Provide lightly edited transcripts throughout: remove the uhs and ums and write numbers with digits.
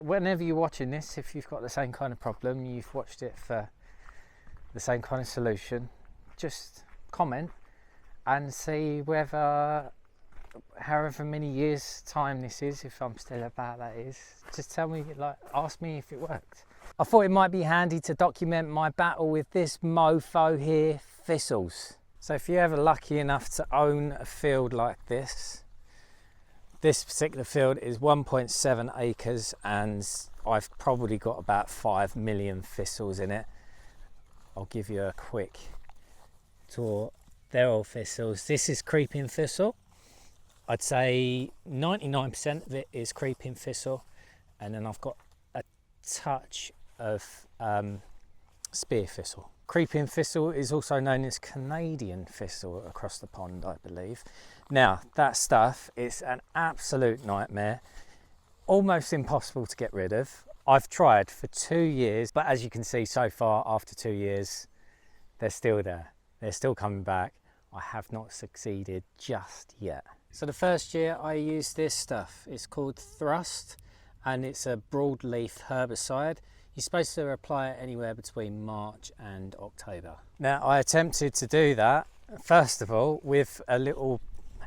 Whenever you're watching this, if you've got the same kind of problem, you've watched it for the same kind of solution, just comment and see whether, however many years time this is, if I'm still about that is, just tell me, like, ask me if it worked. I thought it might be handy to document my battle with this mofo here, Thistles. So if you're ever lucky enough to own a field like this particular field is 1.7 acres and I've probably got about 5 million thistles in it. I'll give you a quick tour. They're all thistles. This is creeping thistle. I'd say 99% of it is creeping thistle, and then I've got a touch of spear thistle. Creeping thistle is also known as Canadian thistle across the pond, I believe. Now, that stuff is an absolute nightmare, almost impossible to get rid of. I've tried for 2 years, but as you can see so far, after 2 years, they're still there. They're still coming back. I have not succeeded just yet. So the first year I used this stuff. It's called Thrust, and it's a broadleaf herbicide. You're supposed to apply it anywhere between March and October. Now, I attempted to do that, first of all, with a little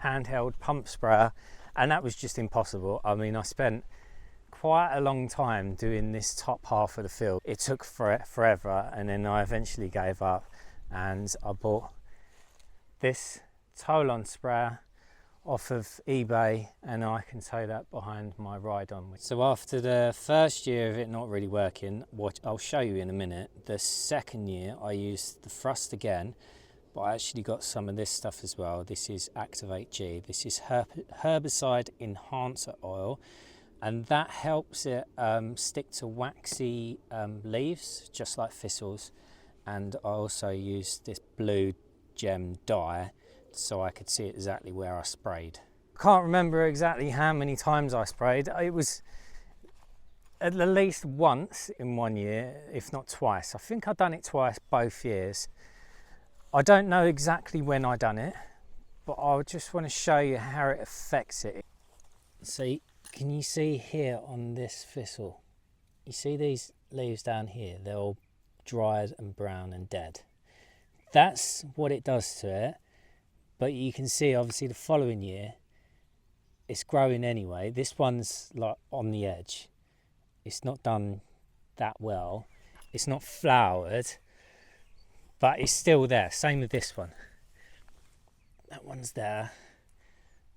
handheld pump sprayer, and that was just impossible. I mean, I spent quite a long time doing this top half of the field. It took forever, and then I eventually gave up, and I bought this Towable sprayer off of eBay, and I can tow that behind my ride-on. So after the first year of it not really working, what I'll show you in a minute, the second year I used the Thrust again, but I actually got some of this stuff as well. This is Activate G. This is herbicide enhancer oil, and that helps it stick to waxy leaves, just like thistles. And I also used this blue gem dye so I could see exactly where I sprayed. I can't remember exactly how many times I sprayed. It was at least once in 1 year, if not twice. I think I've done it twice both years. I don't know exactly when I done it, but I just want to show you how it affects it. See, can you see here on this thistle? You see these leaves down here? They're all dried and brown and dead. That's what it does to it. But you can see obviously the following year it's growing anyway. This one's like on the edge. It's not done that well. It's not flowered, but it's still there. Same with this one. That one's there.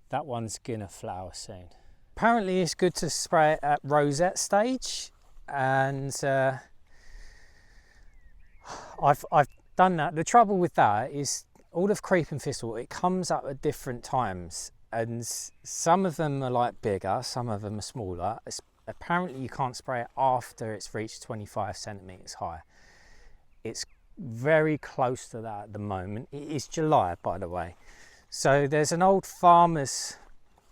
That one's gonna flower soon. Apparently it's good to spray it at rosette stage, and I've done that. The trouble with that is all of creeping thistle, it comes up at different times, and some of them are like bigger, some of them are smaller. Apparently you can't spray it after it's reached 25 centimeters high. It's very close to that at the moment. It is July, by the way. So there's an old farmer's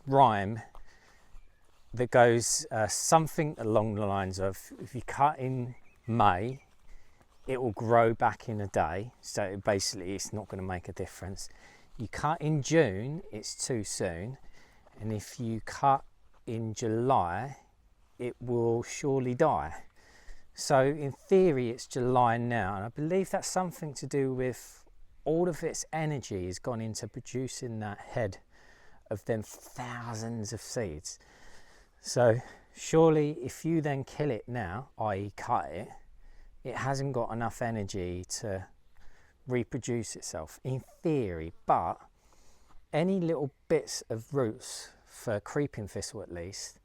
rhyme that goes something along the lines of, if you cut in May, it will grow back in a day. So basically it's not going to make a difference. You cut in June, it's too soon. And if you cut in July, it will surely die. So in theory it's July now, and I believe that's something to do with all of its energy has gone into producing that head of them thousands of seeds. So surely if you then kill it now, i.e. cut it, it hasn't got enough energy to reproduce itself, in theory. But any little bits of roots, for creeping thistle at least,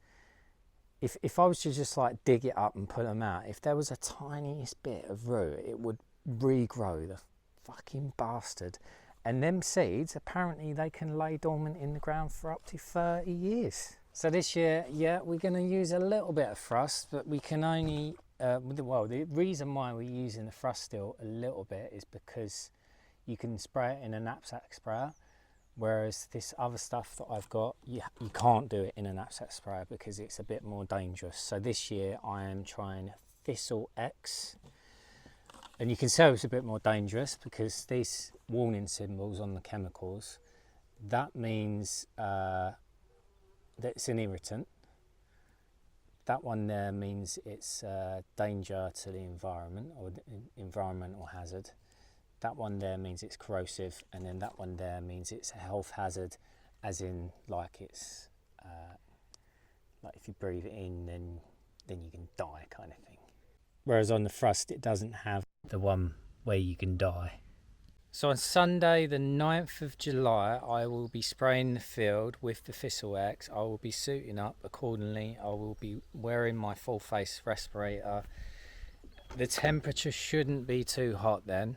if I was to just like dig it up and pull them out, if there was a tiniest bit of root, it would regrow, the fucking bastard. And them seeds, apparently they can lay dormant in the ground for up to 30 years. So this year, yeah, we're going to use a little bit of Thrust, but we can only well, the reason why we're using the Thrust still a little bit is because you can spray it in a knapsack sprayer, whereas this other stuff that I've got, you can't do it in a knapsack sprayer because it's a bit more dangerous. So this year I am trying Thistle-X, and you can tell it's a bit more dangerous because these warning symbols on the chemicals, that means that it's an irritant. That one there means it's a danger to the environment or environmental hazard. That one there means it's corrosive, and then that one there means it's a health hazard, as in like it's like if you breathe it in, then you can die, kind of thing. Whereas on the thrust, it doesn't have the one where you can die. So on Sunday, the 9th of July, I will be spraying the field with the Thistle-X. I will be suiting up accordingly. I will be wearing my full face respirator. The temperature shouldn't be too hot then,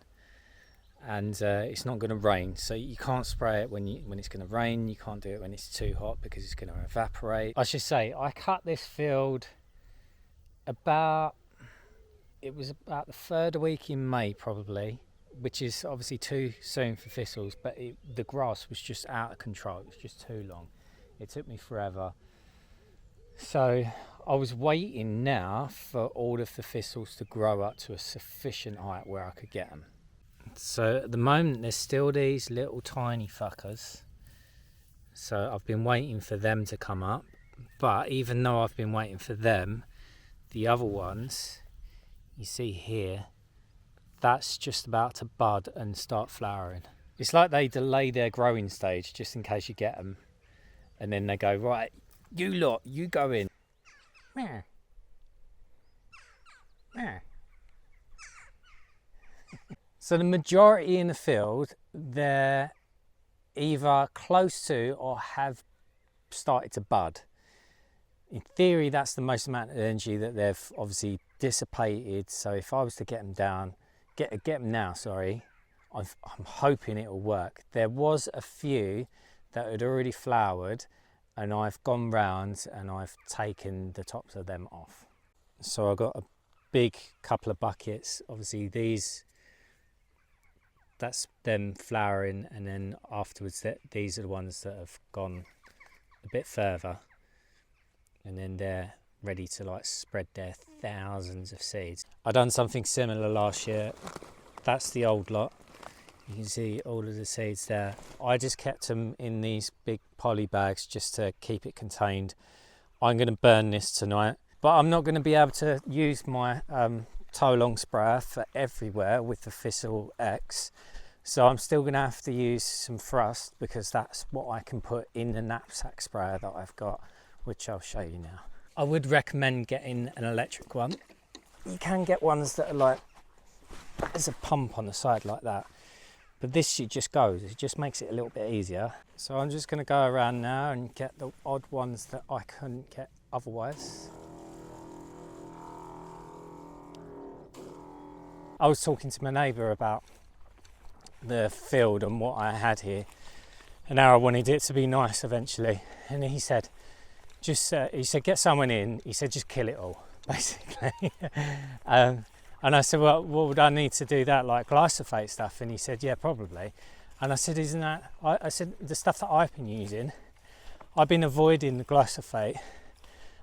and it's not going to rain. So you can't spray it when it's going to rain. You can't do it when it's too hot because it's going to evaporate. I should say, I cut this field it was about the third week in May probably, which is obviously too soon for thistles, but the grass was just out of control. It was just too long. It took me forever. So I was waiting now for all of the thistles to grow up to a sufficient height where I could get them. So at the moment there's still these little tiny fuckers. So I've been waiting for them to come up. But even though I've been waiting for them, the other ones, you see here, that's just about to bud and start flowering. It's like they delay their growing stage just in case you get them. And then they go, right, you lot, you go in. Meh. Meh. So the majority in the field, they're either close to or have started to bud. In theory, that's the most amount of energy that they've obviously dissipated. So if I was to get them down, get them now, sorry, I'm hoping it will work. There was a few that had already flowered, and I've gone round and I've taken the tops of them off. So I've got a big couple of buckets. Obviously that's them flowering, and then afterwards these are the ones that have gone a bit further, and then they're ready to like spread their thousands of seeds. I done something similar last year. That's the old lot. You can see all of the seeds there. I just kept them in these big poly bags just to keep it contained. I'm going to burn this tonight, but I'm not going to be able to use my tow long sprayer for everywhere with the Thistle-X. So I'm still going to have to use some thrust, because that's what I can put in the knapsack sprayer that I've got, which I'll show you now. I would recommend getting an electric one. You can get ones that are like, there's a pump on the side like that, but this it just goes, it just makes it a little bit easier. So I'm just going to go around now and get the odd ones that I couldn't get otherwise. I was talking to my neighbour about the field and what I had here, and how I wanted it to be nice eventually, and he said, he said, get someone in. He said, just kill it all, basically. And I said, well, what would I need to do that, like glyphosate stuff? And he said, yeah, probably. And I said, isn't that, I said, the stuff that I've been using, I've been avoiding the glyphosate.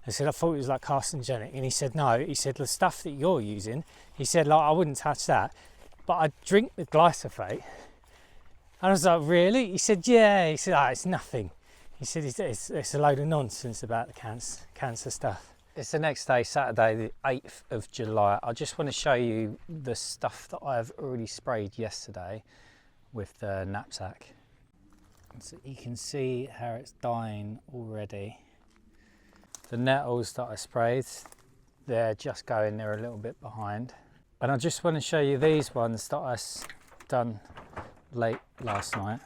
I said, I thought it was like carcinogenic. And he said, no. He said, the stuff that you're using, he said, like, I wouldn't touch that, but I'd drink the glyphosate. And I was like, really? He said, yeah. He said, it's nothing. He said it's a load of nonsense about the cancer stuff. It's the next day, Saturday, the 8th of July. I just want to show you the stuff that I've already sprayed yesterday with the knapsack. So you can see how it's dying already. The nettles that I sprayed, they're just going, they're a little bit behind. And I just want to show you these ones that I done late last night.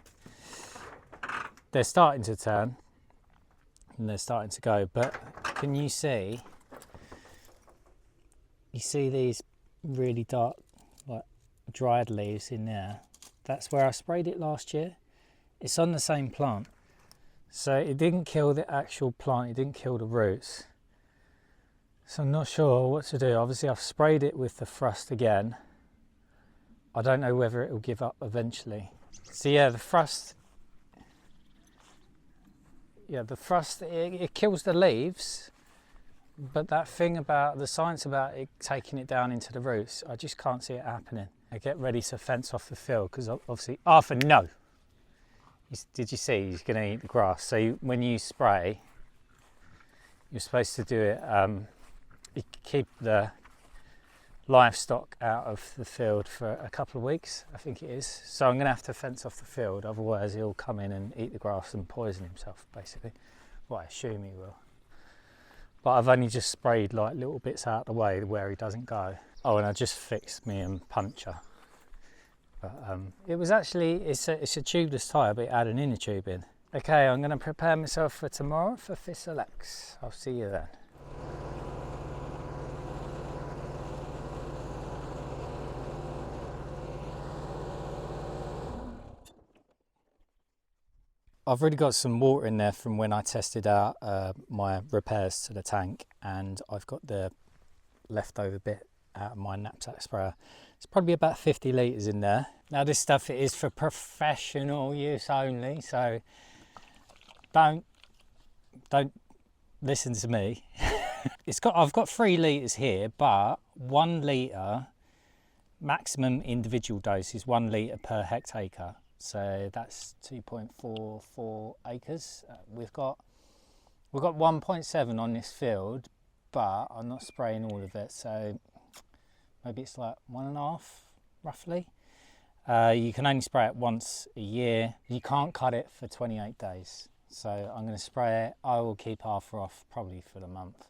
They're starting to turn and they're starting to go, but can you see these really dark, like dried leaves in there? That's where I sprayed it last year. It's on the same plant, so it didn't kill the actual plant, it didn't kill the roots. So I'm not sure what to do. Obviously I've sprayed it with the thrust again. I don't know whether it will give up eventually. So yeah, the thrust, it kills the leaves, but that thing about the science about it taking it down into the roots, I just can't see it happening. I get ready to fence off the field, because obviously Arthur, no, did you see he's going to eat the grass? So when you spray, you're supposed to do it, you keep the livestock out of the field for a couple of weeks, I think it is. So I'm going to have to fence off the field, otherwise he'll come in and eat the grass and poison himself, basically. Well, I assume he will. But I've only just sprayed like little bits out of the way where he doesn't go. Oh, and I just fixed me and puncher. But it was actually, it's a tubeless tyre, but it had an inner tube in. Okay, I'm going to prepare myself for tomorrow for Thistle-X. I'll see you then. I've already got some water in there from when I tested out my repairs to the tank, and I've got the leftover bit out of my knapsack sprayer. It's probably about 50 litres in there. Now this stuff is for professional use only, so don't listen to me. I've got 3 litres here, but 1 litre maximum individual dose is 1 litre per hectare. So that's 2.44 acres. We've got 1.7 on this field, but I'm not spraying all of it, so maybe it's like 1.5 roughly. You can only spray it once a year. You can't cut it for 28 days. So I'm going to spray it. I will keep half off probably for the month,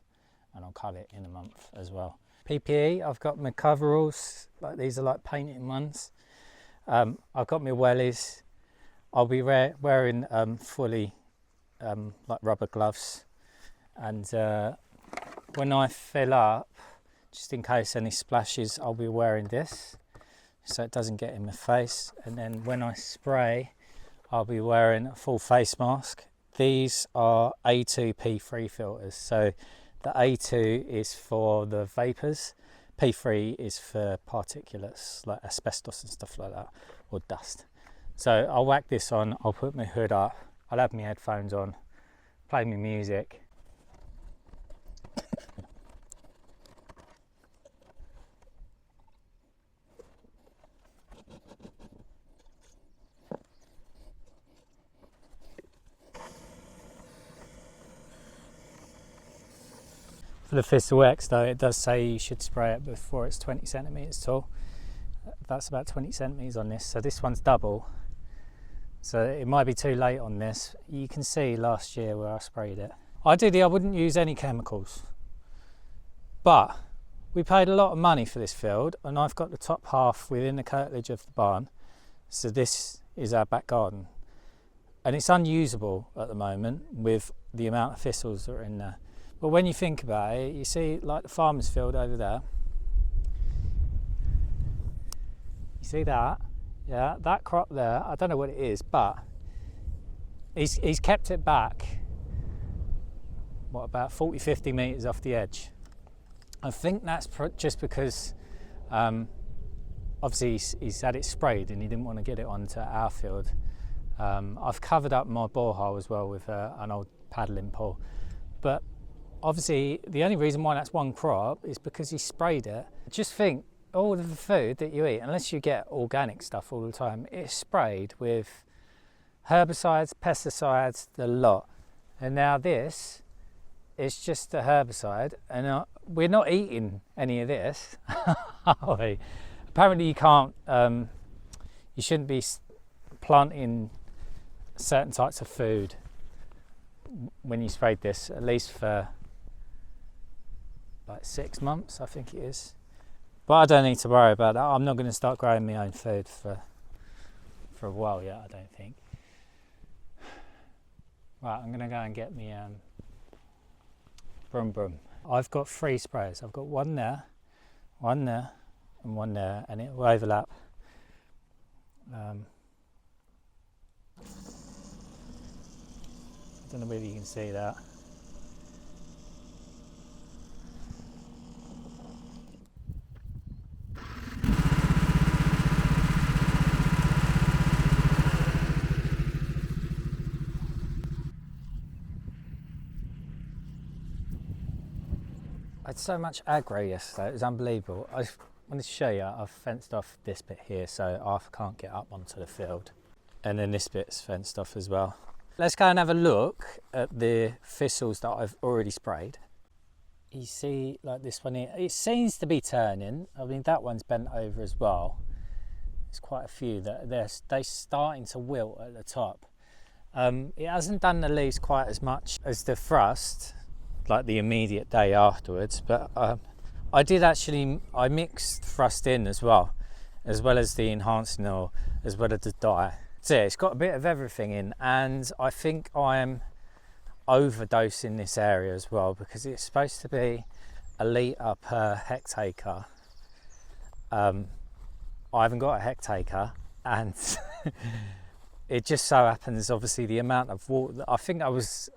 and I'll cut it in a month as well. PPE, I've got my coveralls, like these are like painted ones. I've got my wellies. I'll be wearing fully like rubber gloves, and when I fill up, just in case any splashes, I'll be wearing this so it doesn't get in my face. And then when I spray, I'll be wearing a full face mask. These are A2 P3 filters, so the A2 is for the vapours, P3 is for particulates like asbestos and stuff like that, or dust. So I'll whack this on, I'll put my hood up, I'll have my headphones on, play my music. For the Thistle-X though, it does say you should spray it before it's 20 centimetres tall. That's about 20 centimetres on this, so this one's double. So it might be too late on this. You can see last year where I sprayed it. Ideally I wouldn't use any chemicals, but we paid a lot of money for this field, and I've got the top half within the curtilage of the barn. So this is our back garden, and it's unusable at the moment with the amount of thistles that are in there. But when you think about it, you see like the farmer's field over there. You see that? Yeah, that crop there, I don't know what it is, but he's kept it back, what, about 40-50 metres off the edge. I think that's just because obviously he's had it sprayed and he didn't want to get it onto our field. I've covered up my borehole as well with an old paddling pole, but obviously the only reason why that's one crop is because he sprayed it. Just think, all of the food that you eat, unless you get organic stuff all the time, it's sprayed with herbicides, pesticides, the lot. And now this is just a herbicide, and we're not eating any of this, are we? Apparently you can't, you shouldn't be planting certain types of food when you sprayed this, at least for like 6 months, I think it is. But I don't need to worry about that. I'm not going to start growing my own food for a while yet, I don't think. Right, I'm going to go and get me broom broom. I've got 3 sprays. I've got one there, and one there, and it will overlap. I don't know whether you can see that. I had so much aggro yesterday, it was unbelievable. I wanted to show you, I've fenced off this bit here so Arthur can't get up onto the field. And then this bit's fenced off as well. Let's go and have a look at the thistles that I've already sprayed. You see, like this one here, it seems to be turning. I mean, that one's bent over as well. There's quite a few that they're starting to wilt at the top. It hasn't done the leaves quite as much as the thrust, like the immediate day afterwards, but I mixed thrust in as well as the enhancing oil, as well as the dye. So yeah, it's got a bit of everything in, and I think I'm overdosing this area as well, because it's supposed to be a litre per hectare. I haven't got a hectare, and it just so happens, obviously, the amount of water, I think I was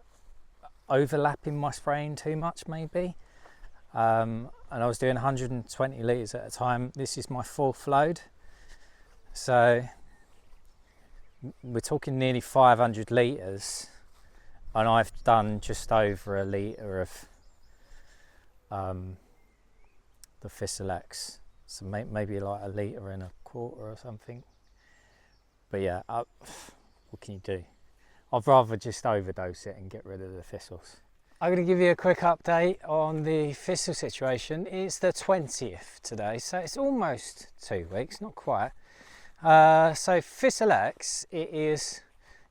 overlapping my spraying too much maybe, and I was doing 120 litres at a time. This is my fourth load, so we're talking nearly 500 litres, and I've done just over a litre of the Thistle-X, so maybe like a litre and a quarter or something. But yeah, what can you do? I'd rather just overdose it and get rid of the thistles. I'm going to give you a quick update on the thistle situation. It's the 20th today, so it's almost 2 weeks, not quite. So Thistle-X, it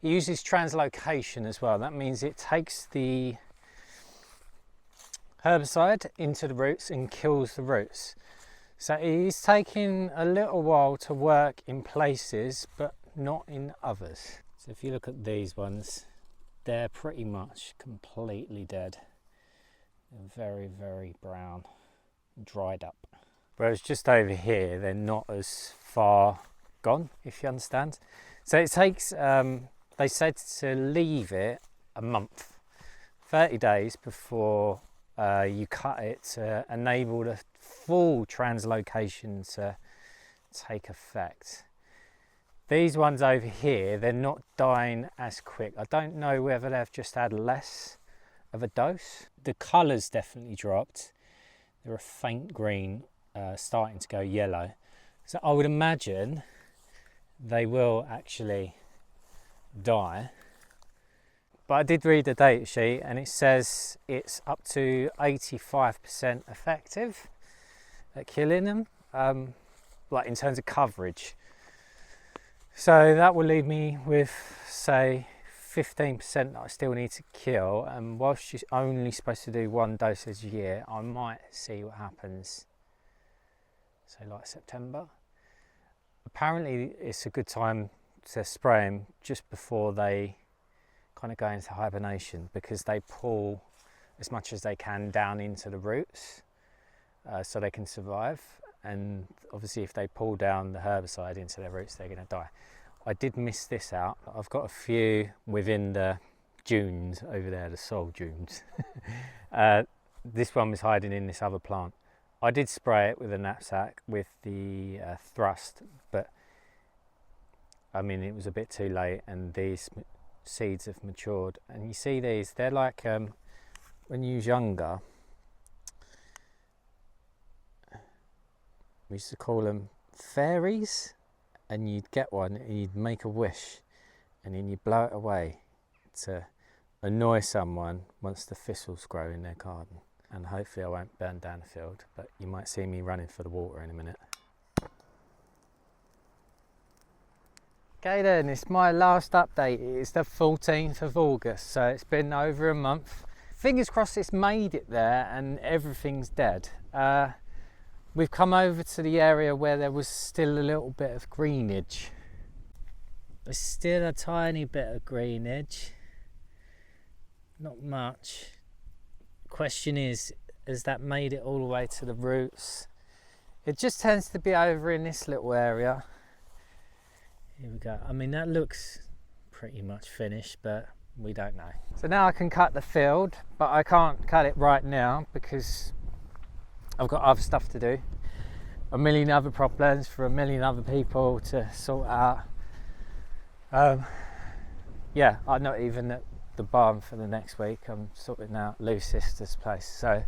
uses translocation as well. That means it takes the herbicide into the roots and kills the roots. So it is taking a little while to work in places, but not in others. So if you look at these ones, they're pretty much completely dead. They're very, very brown, dried up. Whereas just over here, they're not as far gone, if you understand. So it takes, they said to leave it a month, 30 days before you cut it to enable the full translocation to take effect. These ones over here, they're not dying as quick. I don't know whether they've just had less of a dose. The colour's definitely dropped. They're a faint green, starting to go yellow. So I would imagine they will actually die. But I did read the data sheet, and it says it's up to 85% effective at killing them, like in terms of coverage. So that will leave me with, say, 15% that I still need to kill, and whilst you're only supposed to do one dosage a year, I might see what happens, say like September. Apparently it's a good time to spray them just before they kind of go into hibernation, because they pull as much as they can down into the roots so they can survive. And obviously if they pull down the herbicide into their roots, they're going to die. I did miss this out. I've got a few within the dunes over there, the soil dunes. This one was hiding in this other plant. I did spray it with a knapsack with the thrust, but I mean, it was a bit too late, and these seeds have matured. And you see these, they're like, when you was younger, we used to call them fairies, and you'd get one and you'd make a wish, and then you'd blow it away to annoy someone once the thistles grow in their garden. And hopefully I won't burn down the field, but you might see me running for the water in a minute. Okay then, it's my last update. It's the 14th of August, so it's been over a month. Fingers crossed it's made it there and everything's dead. We've come over to the area where there was still a little bit of greenage. There's still a tiny bit of greenage, not much. Question is, has that made it all the way to the roots? It just tends to be over in this little area. Here we go. I mean, that looks pretty much finished, but we don't know. So now I can cut the field, but I can't cut it right now because I've got other stuff to do. A million other problems for a million other people to sort out. Yeah, I'm not even at the barn for the next week. I'm sorting out Lou's sister's place, so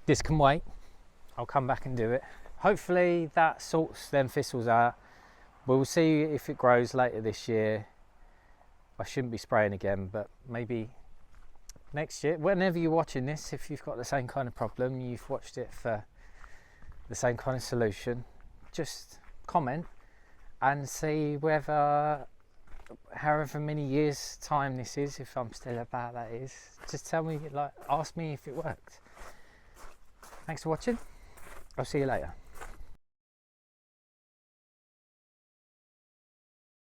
this can wait. I'll come back and do it. Hopefully that sorts them thistles out. We'll see if it grows later this year. I shouldn't be spraying again, but maybe next year, whenever you're watching this, if you've got the same kind of problem, you've watched it for the same kind of solution, just comment and see whether, however many years time this is, if I'm still about that is, just tell me, like, ask me if it worked. Thanks for watching. I'll see you later.